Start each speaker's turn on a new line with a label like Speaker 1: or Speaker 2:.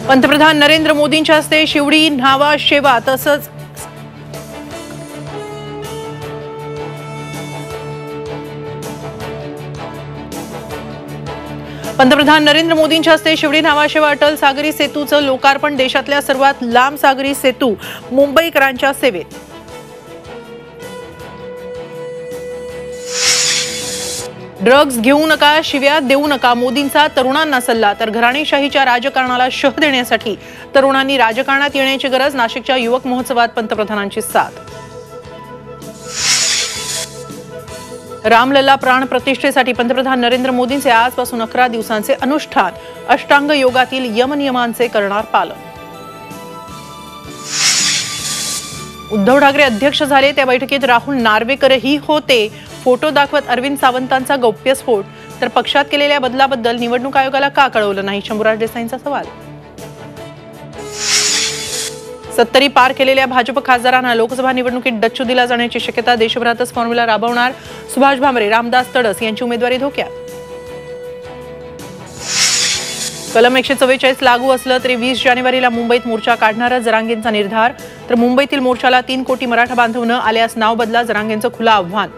Speaker 1: पंतप्रधान नरेंद्र मोदींच्या हस्ते शिवडी न्हावा शेवा तसंच पंतप्रधान नरेंद्र मोदींच्या हस्ते शिवडी न्हावा शेवा अटल सागरी सेतूचं लोकार्पण। देशातल्या सर्वात लांब सागरी सेतू मुंबईकरांच्या सेवेत। ड्रग्ज घेऊ नका, शिव्या देऊ नका, मोदींचा तरुणांना सल्ला। तर घराणेशाहीच्या राजकारणाला शह देण्यासाठी तरुणांनी राजकारणात येण्याची गरज। नाशिकच्या युवक महोत्सवात पंतप्रधानांची साथ। रामलला प्राण प्रतिष्ठेसाठी पंतप्रधान नरेंद्र मोदींचे आजपासून 11 दिवसांचे अनुष्ठान। अष्टांग योगातील यमनियमांचे करणार पालन। उद्धव ठाकरे अध्यक्ष झाले त्या बैठकीत राहुल नार्वेकरही होते। फोटो दाखवत अरविंद सावंतांचा गौप्यस्फोट। तर पक्षात केलेल्या बदलाबद्दल निवडणूक आयोगाला का कळवलं नाही, शंभूराज देसाईंचा सवाल। 70 पार केलेल्या भाजप खासदारांना लोकसभा निवडणुकीत डच्चू दिला जाण्याची शक्यता। देशभरातच फॉर्म्युला राबवणार सुभाष भामरे, रामदास तडस यांची उमेदवारी धोक्यात। कलम 144 लागू असलं तरी 20 जानेवारीला मुंबईत मोर्चा काढणार जरांगेंचा निर्धार। तर मुंबईतील मोर्चाला 3 कोटी मराठा बांधव न आल्यास नाव बदला, जरांगेंचं खुलं आव्हान।